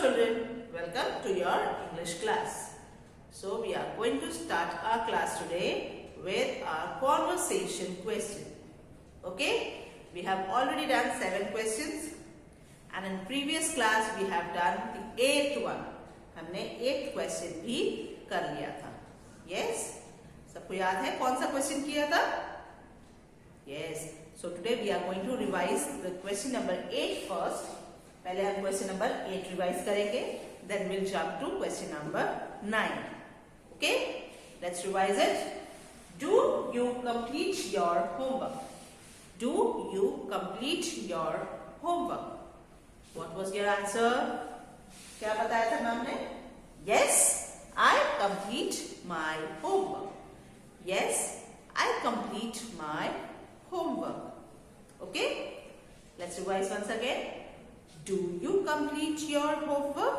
children, welcome to your English class. So we are going to start our class today with our conversation question. Okay, we have already done 7 questions and in previous class we have done the 8th one. हमने 8th question भी कर लिया था. Yes, सबको याद है कौन सा question किया था? Yes, so today we are going to revise the question number 8 first. पहले हम क्वेश्चन नंबर 8 रिवाइज करेंगे, then we'll jump to question number 9. Okay, let's revise it. Do you complete your homework? Do you complete your homework? What was your answer? क्या बताया था ma'am ने? Yes, I complete my homework. Yes, I complete my homework. Okay, let's revise once again. Do you complete your homework?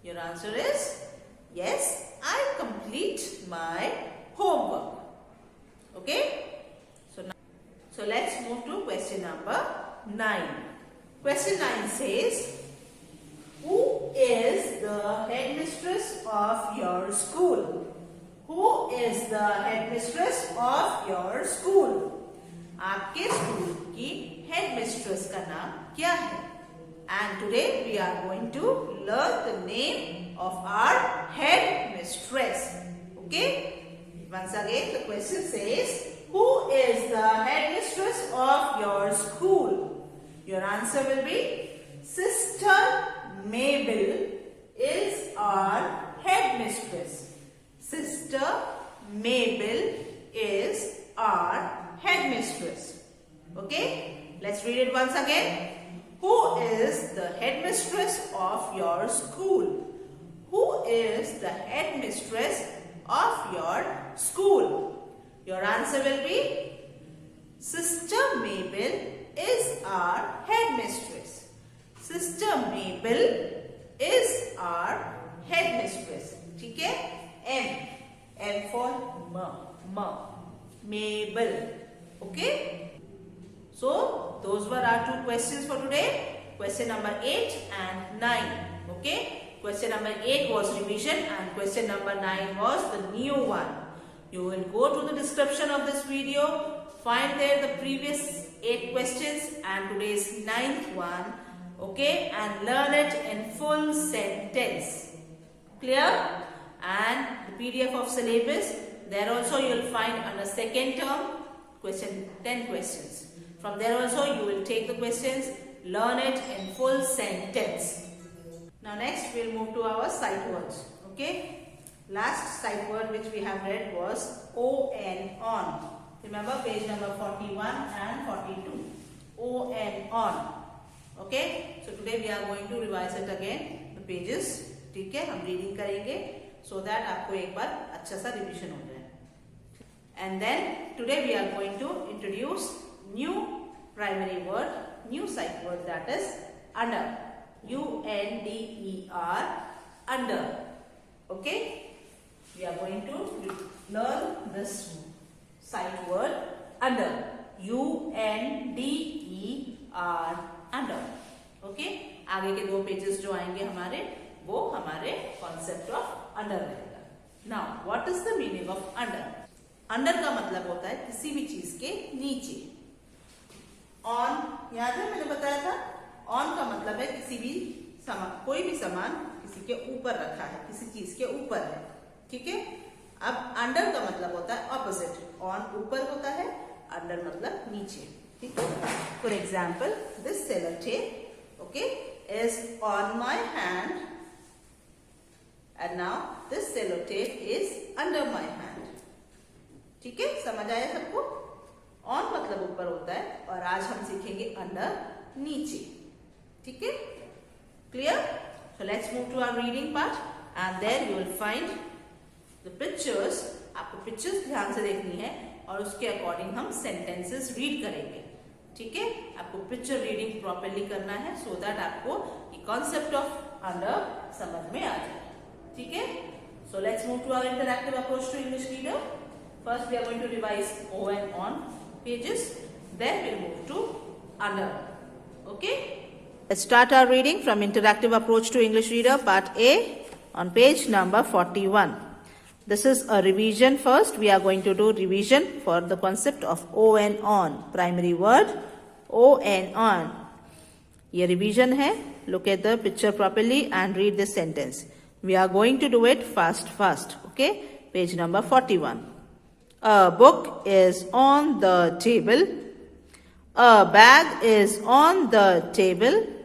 Your answer is yes, I complete my homework. Okay? So let's move to question number 9. Question 9 says, who is the headmistress of your school? Who is the headmistress of your school? आपके school की headmistress का नाम क्या है? And today we are going to learn the name of our headmistress. Okay? Once again, the question says, who is the headmistress of your school? Your answer will be, Sister Mabel is our headmistress. Sister Mabel is our headmistress. Okay? Let's read it once again. Who is the headmistress of your school? Who is the headmistress of your school? Your answer will be, Sister Mabel is our headmistress. Sister Mabel is our headmistress. ठीक है? M for Mabel. Okay? So, those were our 2 questions for today. Question number 8 and 9. Okay? Question number 8 was revision and question number 9 was the new one. You will go to the description of this video, find there the previous 8 questions and today's 9th one. Okay? And learn it in full sentence. Clear? And the PDF of syllabus, there also you will find under second term, 10 questions. From there also you will take the questions, learn it in full sentence. Now next we will move to our sight words. Okay? Last sight word which we have read was on. Remember page number 41 and 42. On. Okay? So today we are going to revise it again. The pages. ठीक है? हम reading करेंगे so that आपको एक बार अच्छा सा revision हो जाए. And then today we are going to introduce new primary word, new sight word, that is under. U-N-D-E-R, under. Okay? We are going to learn this sight word under. U-N-D-E-R, under. Okay? आगे के 2 pages जो आएंगे हमारे, वो हमारे concept of under रहेगा. Now, what is the meaning of under? Under का मतलब होता है किसी भी चीज के नीचे. ऑन याद है मैंने बताया था, ऑन का मतलब है किसी भी सामान, कोई भी सामान किसी के ऊपर रखा है, किसी चीज के ऊपर है. ठीक है? अब अंडर का मतलब होता है ऑपोजिट. ऑन ऊपर होता है, अंडर मतलब नीचे. ठीक है? For example, this cello tape, okay, is on my hand and now this cello tape is under my hand. ठीक है? समझ आया सबको? ऑन मतलब ऊपर होता है और आज हम सीखेंगे अंडर, नीचे. ठीक है? Clear? So let's move to our reading part and there you will find the pictures. आपको पिक्चर्स ध्यान से देखनी है और उसके अकॉर्डिंग हम सेंटेंसेस रीड करेंगे. ठीक है? आपको पिक्चर रीडिंग प्रॉपरली करना है सो दैट आपको ये कॉन्सेप्ट ऑफ अंडर समझ में आ जाए. ठीक है? So let's move to our interactive approach to English reader. First we are going to revise O and on pages, then we'll move to under. Okay? Let's start our reading from Interactive Approach to English Reader, Part A, on page number 41. This is a revision first. We are going to do revision for the concept of on, primary word, on. ये revision है. Look at the picture properly and read this sentence. We are going to do it fast. Okay? Page number 41. A book is on the table. A bag is on the table.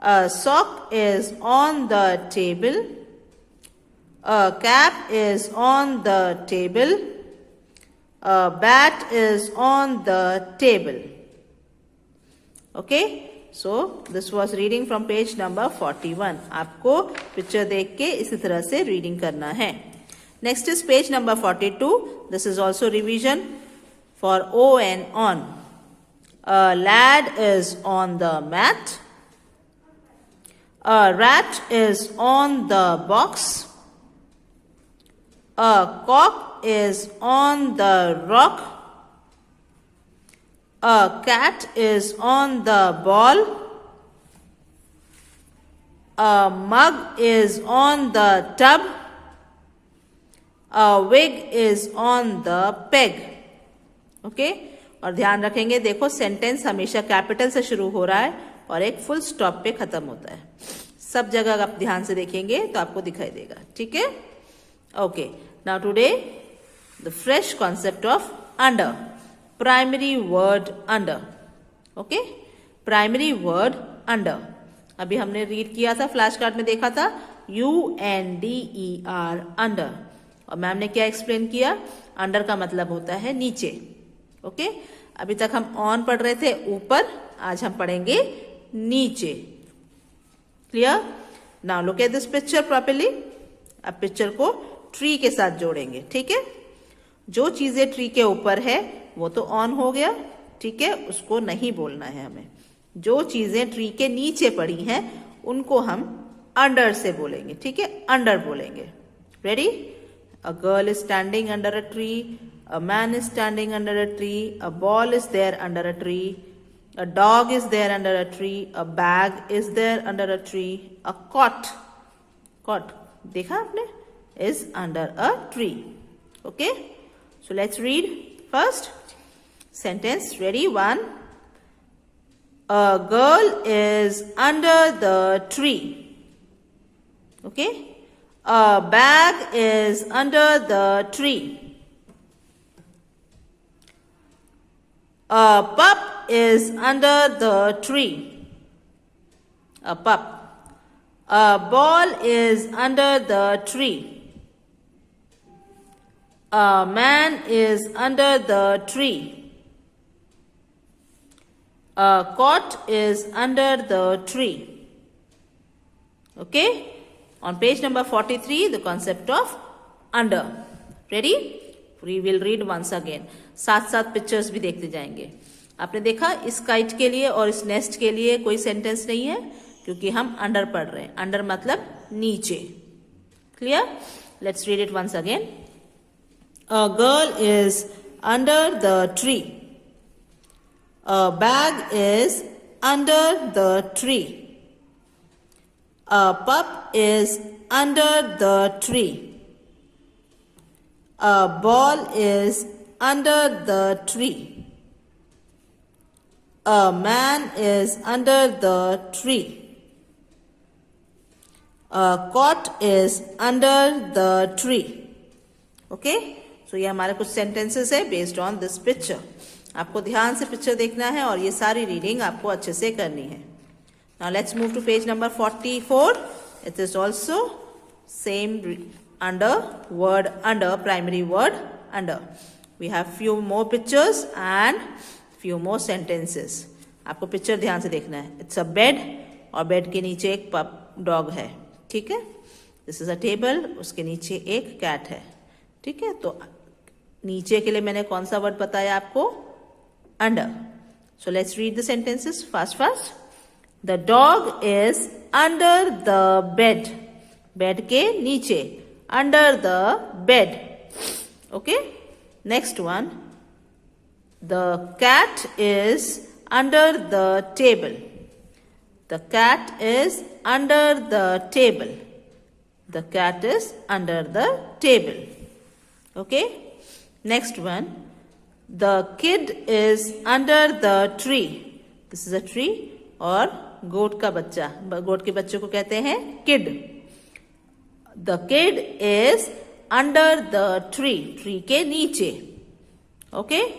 A sock is on the table. A cap is on the table. A bat is on the table. Okay? So, this was reading from page number 41. आपको picture देख के इसी तरह से reading करना है. Next is page number 42. This is also revision for on. A lad is on the mat. A rat is on the box. A cock is on the rock. A cat is on the ball. A mug is on the tub. A wig is on the peg. Okay? और ध्यान रखेंगे, देखो sentence हमेशा capital से शुरू हो रहा है और एक फुल स्टॉप पे खत्म होता है. सब जगह आप ध्यान से देखेंगे तो आपको दिखाई देगा. ठीक है? Okay. Now today the fresh concept of under. Primary word under. Okay? Primary word under. अभी हमने रीड किया था, फ्लैश कार्ड में देखा था, UNDER अंडर. और मैम ने क्या एक्सप्लेन किया? अंडर का मतलब होता है नीचे. ओके? अभी तक हम ऑन पढ़ रहे थे ऊपर, आज हम पढ़ेंगे नीचे. Clear? Now look at this picture properly. अब पिक्चर को ट्री के साथ जोड़ेंगे. ठीक है? जो चीजें ट्री के ऊपर है वो तो ऑन हो गया. ठीक है? उसको नहीं बोलना है हमें. जो चीजें ट्री के नीचे पड़ी हैं उनको हम अंडर से बोलेंगे. ठीक है? अंडर बोलेंगे. Ready? A girl is standing under a tree. A man is standing under a tree. A ball is there under a tree. A dog is there under a tree. A bag is there under a tree. A cot, देखा आपने? Is under a tree. Okay? So let's read first sentence. Ready? 1. A girl is under the tree. Okay? A bag is under the tree. A pup is under the tree. A pup. A ball is under the tree. A man is under the tree. A cot is under the tree. Okay? On page number 43, the concept of under. Ready? We will read once again. साथ pictures भी देखते जाएंगे. आपने देखा इस kite के लिए और इस नेस्ट के लिए कोई सेंटेंस नहीं है क्योंकि हम अंडर पढ़ रहे हैं. अंडर मतलब नीचे. Clear? Let's read it once again. A girl is under the tree. A bag is under the tree. A pup is under the tree. A ball is under the tree. A man is under the tree. A cot is under the tree. Okay? So ये हमारे कुछ sentences है based on this picture. आपको ध्यान से picture देखना है और ये सारी रीडिंग आपको अच्छे से करनी है. Now let's move to page number 44. It is also same under word under, primary word under. We have few more pictures and few more sentences. आपको पिक्चर ध्यान से देखना है. It's a bed और बेड के नीचे एक डॉग है. ठीक है? This is a table. उसके नीचे एक कैट है. ठीक है? तो नीचे के लिए मैंने कौन सा वर्ड बताया आपको? Under. So let's read the sentences fast. The dog is under the bed. Bed के नीचे. Under the bed. Okay? Next one. The cat is under the table. The cat is under the table. The cat is under the table. Okay. Next one. The kid is under the tree. This is a tree. और goat का बच्चा, goat के बच्चे को कहते हैं kid. The kid is under the tree. Tree के नीचे. Okay.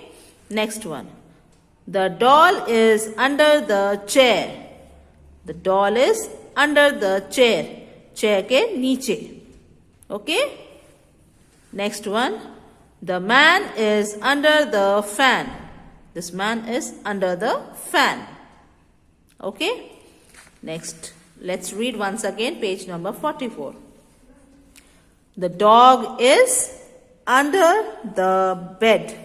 Next one. The doll is under the chair. The doll is under the chair. Chair के नीचे. Okay. Next one. The man is under the fan. This man is under the fan. Okay. Next. Let's read once again page number 44. The dog is under the bed.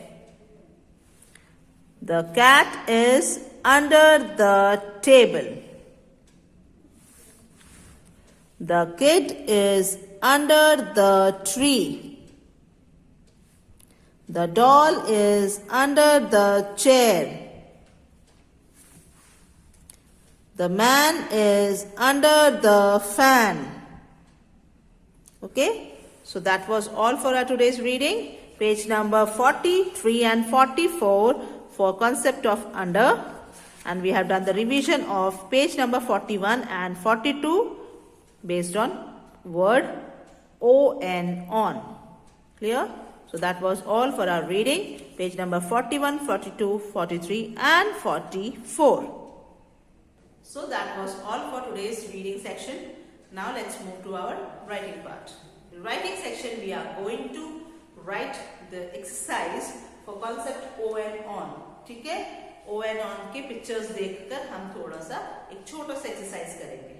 The cat is under the table. The kid is under the tree. The doll is under the chair. The man is under the fan. Okay? So that was all for our today's reading. Page number 43 and 44 for concept of under. And we have done the revision of page number 41 and 42 based on word on. Clear? So that was all for our reading. Page number 41, 42, 43 and 44. So that was all for today's reading section. Now let's move to our writing part. In writing section we are going to write the exercise for concept on. ठीक है? on के pictures देखकर हम थोड़ा सा एक छोटा सा exercise करेंगे.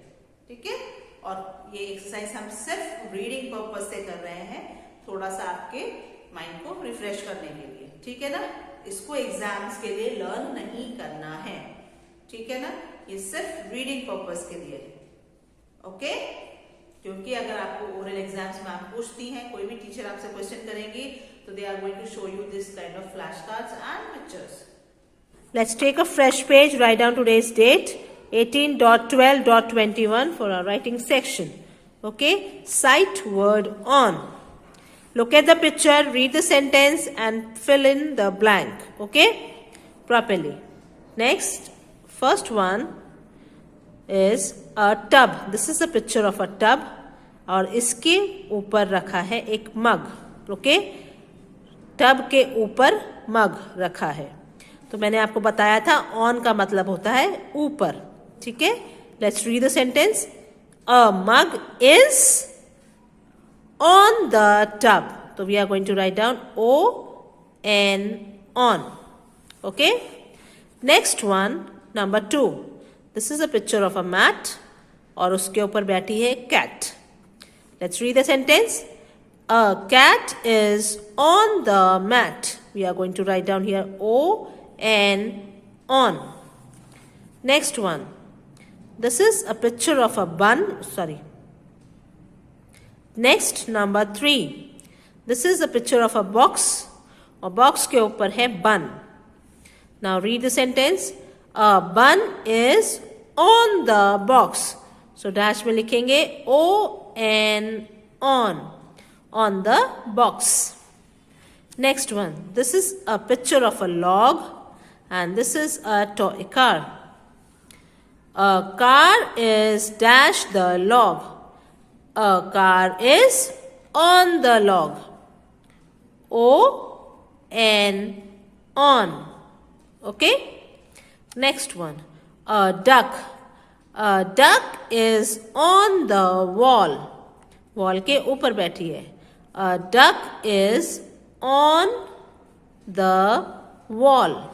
ठीक है? और ये exercise हम सिर्फ reading purpose से कर रहे हैं. थोड़ा सा आपके माइंड को रिफ्रेश करने के लिए. ठीक है ना? इसको एग्जाम्स के लिए लर्न नहीं करना है. ठीक है ना? ये सिर्फ रीडिंग पर्पस के लिए. ओके? क्योंकि अगर आपको ओरल एग्जाम्स में आप पूछती हैं, कोई भी टीचर आपसे क्वेश्चन करेंगी, तो they are going to show you this kind of flash cards and pictures. Let's take a fresh page, write down today's date, 18.12.21 for our writing section. Okay? Sight word on. Look at the picture, read the sentence and fill in the blank. Okay? Properly. Next, first one is a tub. This is a picture of a tub. और इसके ऊपर रखा है एक मग. Okay? Tub के ऊपर मग रखा है. तो मैंने आपको बताया था ऑन का मतलब होता है ऊपर. ठीक है? Let's read the sentence. A mug is on the tub. So we are going to write down on, on. Okay? Next one, number 2. This is a picture of a mat और उसके ऊपर बैठी है cat. Let's read the sentence. A cat is on the mat. We are going to write down here on. Next one. This is a picture of a bun. Next, number 3. This is a picture of a box. और box के ऊपर है bun. Now read the sentence. A bun is on the box. So dash में लिखेंगे on the box. Next one. This is a picture of a log and this is a toy car. A car is dash the log. A car is on the log. On. Okay? Next one. A duck. A duck is on the wall. Wall के ऊपर बैठी है. A duck is on the wall.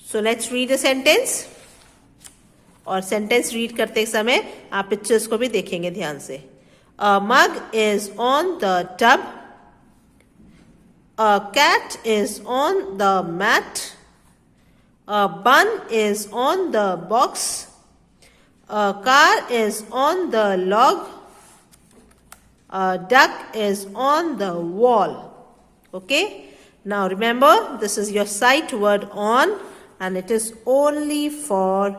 So let's read the sentence. और sentence read करते समय आप pictures को भी देखेंगे ध्यान से. A mug is on the tub. A cat is on the mat. A bun is on the box. A car is on the log. A duck is on the wall. Okay? Now remember, this is your sight word on and it is only for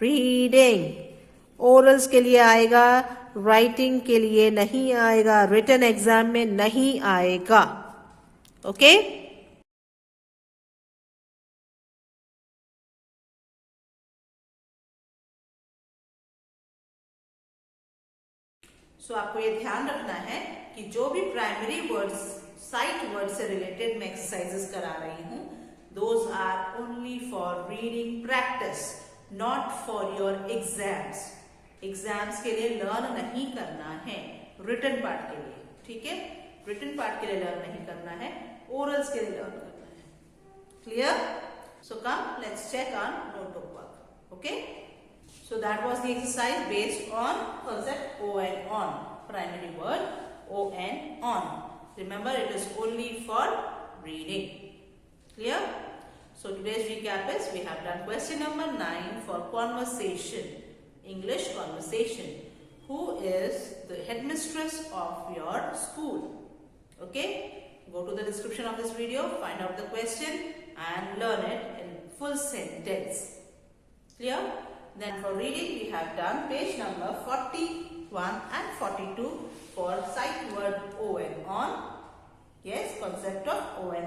reading. Orals के लिए आएगा, writing के लिए नहीं आएगा, written exam में नहीं आएगा। ओके? सो आपको ये ध्यान रखना है कि जो भी प्राइमरी वर्ड्स, साइट वर्ड से रिलेटेड मैं एक्सरसाइजेस करा रही हूं, those are only for reading practice, not for your exams. Exams के लिए लर्न नहीं करना है, रिटन पार्ट के लिए, ठीक है? रिटन पार्ट के लिए लर्न नहीं करना है, ओरल्स के लिए लर्न करना है। Clear? So come, let's check on notebook work. Okay? So that was the exercise based on concept on, primary word on. Remember, it is only for reading. Clear? So today's recap is, we have done question number 9 for conversation, English conversation. Who is the headmistress of your school? Okay? Go to the description of this video, find out the question and learn it in full sentence. Clear? Then for reading, we have done page number 41 and 42 for sight word on. Yes, concept of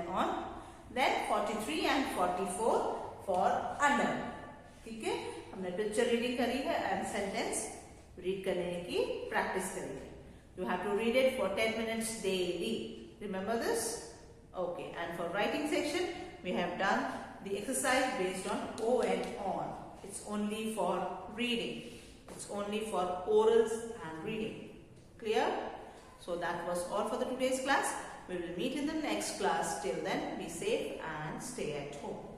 on. Then 43 and 44 for under. ठीक है? हमने picture reading करी है and sentence read करने की practice करी है. You have to read it for 10 minutes daily. Remember this? Okay. And for writing section, we have done the exercise based on on. It's only for reading. It's only for orals and reading. Clear? So that was all for the today's class. We will meet in the next class. Till then, be safe and stay at home.